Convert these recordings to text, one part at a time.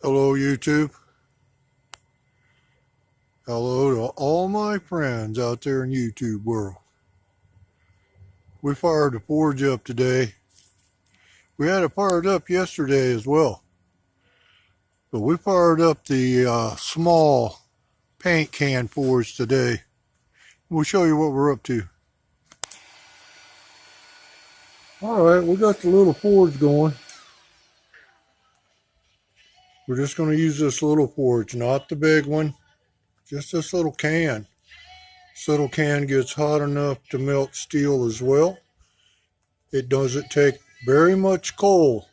Hello YouTube. Hello to all my friends out there in YouTube world. We fired the forge up today. We had it fired up yesterday as well. But we fired up the small paint can forge today. We'll show you what we're up to. Alright, we got the little forge going. We're just going to use this little forge, not the big one. Just this little can. This little can gets hot enough to melt steel as well. It doesn't take very much coal,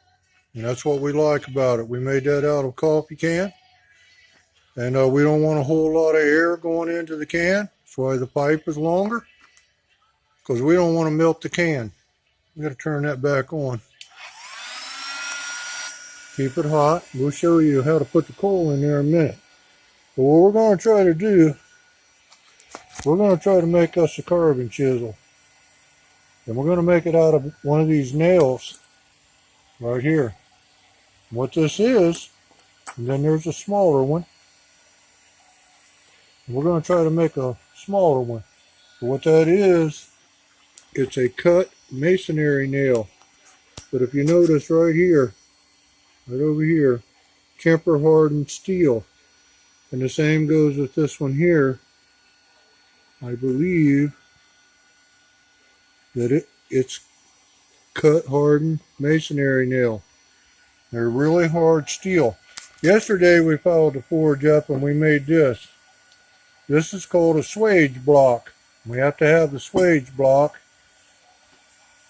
and that's what we like about it. We made that out of a coffee can, and we don't want a whole lot of air going into the can. That's why the pipe is longer, because we don't want to melt the can. We got to turn that back on. Keep it hot. We'll show you how to put the coal in there in a minute. But what we're going to try to do, we're going to try to make us a carving chisel. And we're going to make it out of one of these nails right here. What this is, and then there's a smaller one. We're going to try to make a smaller one. But what that is, it's a cut masonry nail. But if you notice right here, right over here, temper hardened steel. And the same goes with this one here. I believe that it's cut hardened masonry nail. They're really hard steel. Yesterday we followed the forge up and we made this. This is called a swage block. We have to have the swage block.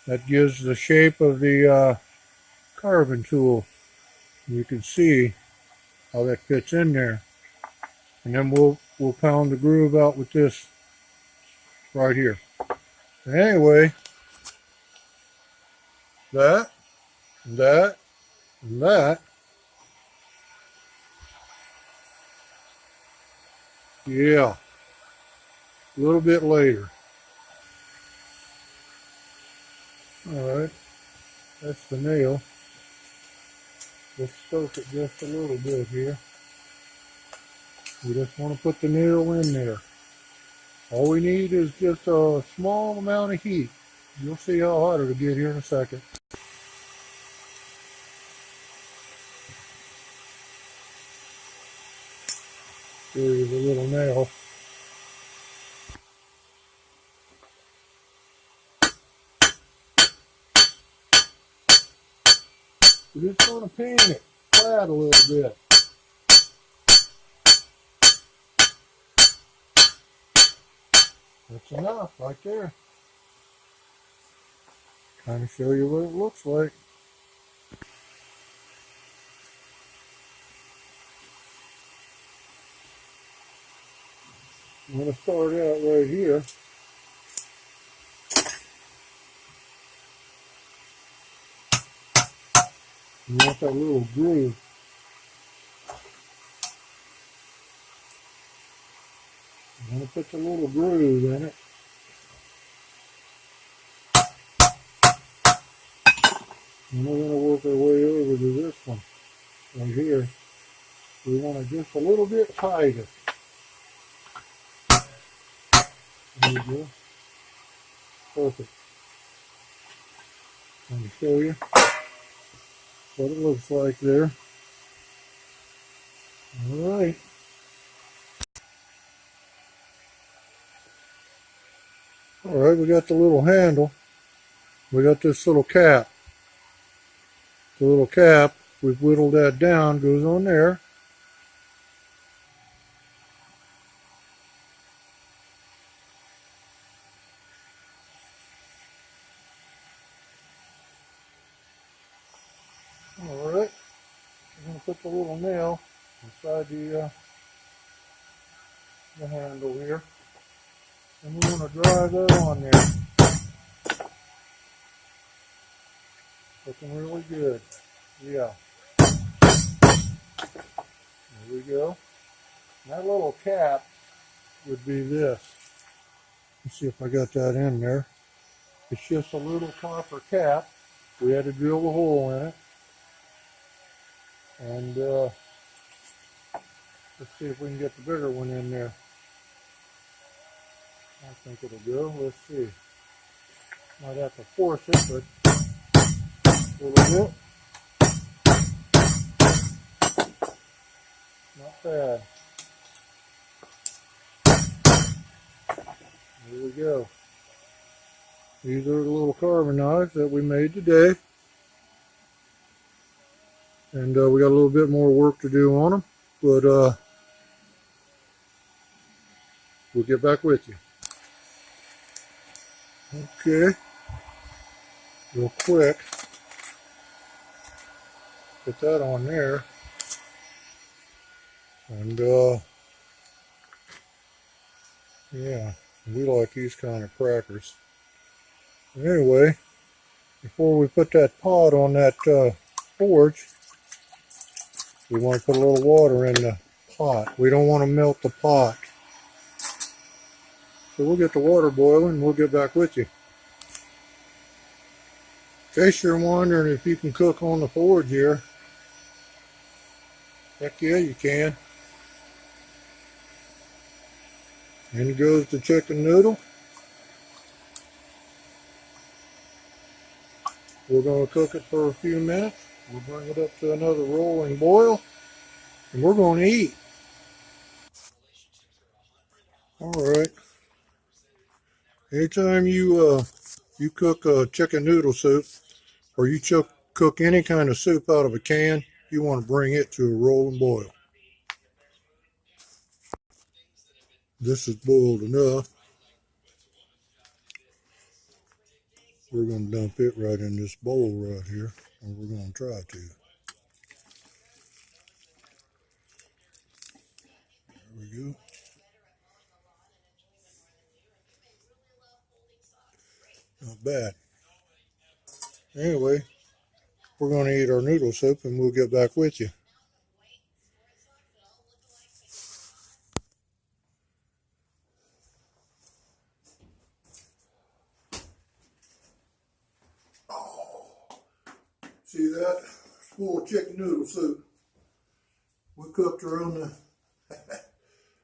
That gives the shape of the carving tool. You can see how that fits in there. And then we'll pound the groove out with this right here. Anyway, that, and that, and that. Yeah, a little bit later. Alright, that's the nail. Let's stoke it just a little bit here. We just want to put the nail in there. All we need is just a small amount of heat. You'll see how hot it'll get here in a second. Here's a little nail. We're just going to pan it flat a little bit. That's enough right there. Kind of show you what it looks like. I'm going to start out right here. You want that little groove. I'm going to put the little groove in it. And we're going to work our way over to this one right here. We want it just a little bit tighter. There you go. Perfect. Let me show you what it looks like there. Alright. Alright, we got the little handle. We got this little cap. The little cap, we've whittled that down, goes on there. Alright, I'm going to put the little nail inside the handle here. And we're going to drive that on there. Looking really good. Yeah. There we go. And that little cap would be this. Let's see if I got that in there. It's just a little copper cap. We had to drill a hole in it. And Let's see if we can get the bigger one in there. I think it'll go. Let's see. Might have to force it, but a little bit. Not bad. Here we go. These are the little carving knives that we made today. And we got a little bit more work to do on them. But we'll get back with you. Okay. Real quick. Put that on there. And yeah, we like these kind of crackers. Anyway, before we put that pot on that forge, we want to put a little water in the pot. We don't want to melt the pot. So we'll get the water boiling and we'll get back with you. In case you're wondering if you can cook on the forge here, heck yeah you can. In goes the chicken noodle. We're going to cook it for a few minutes. We'll bring it up to another rolling boil and we're going to eat. Alright. Anytime you cook chicken noodle soup or you cook any kind of soup out of a can, you want to bring it to a rolling boil. This is boiled enough. We're going to dump it right in this bowl right here, and we're going to try to. There we go. Not bad. Anyway, we're going to eat our noodle soup and we'll get back with you. Oh, see that? It's full of chicken noodle soup. We cooked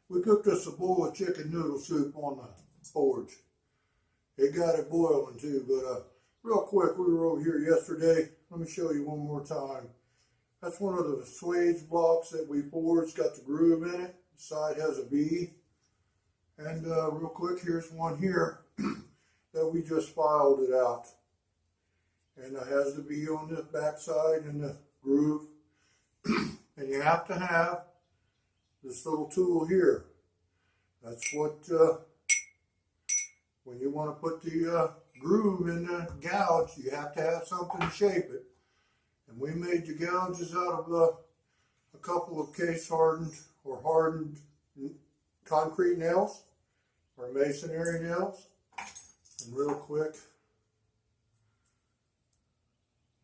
we cooked us a bowl of chicken noodle soup on the forge. It got it boiling too, but real quick, we were over here yesterday. Let me show you one more time. That's one of the swage blocks that we forged. Got the groove in it. The side has a B. And real quick, here's one here that we just filed it out. And it has the B on the back side and the groove. And you have to have this little tool here. That's what, when you want to put the groove in the gouge, you have to have something to shape it. And we made the gouges out of a couple of case hardened or hardened concrete nails or masonry nails. And real quick,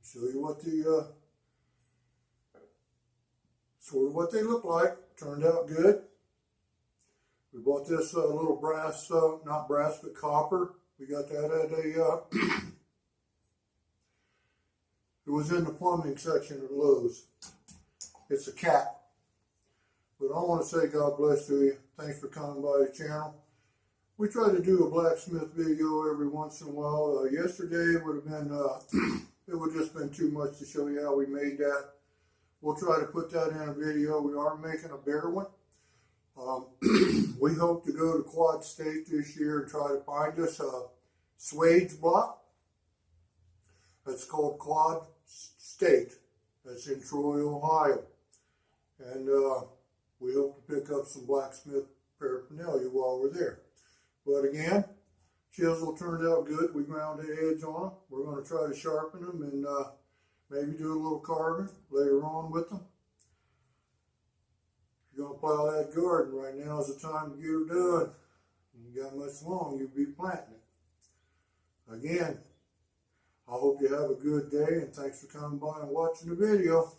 show you what the sort of what they look like. Turned out good. We bought this little brass, not brass but copper. We got that at a it was in the plumbing section of Lowe's. It's a cap. But I want to say God bless to you. Thanks for coming by the channel. We try to do a blacksmith video every once in a while. Yesterday would have been, it would have just been too much to show you how we made that. We'll try to put that in a video. We are making a bigger one. We hope to go to Quad State this year and try to find us a swage block. That's called Quad State. That's in Troy, Ohio. And we hope to pick up some blacksmith paraphernalia while we're there. But again, chisel turned out good. We ground the edge on them. We're going to try to sharpen them and maybe do a little carving later on with them. If you're going to plow that garden, right now is the time to get it done. You got much long, you'll be planting it. Again, I hope you have a good day and thanks for coming by and watching the video.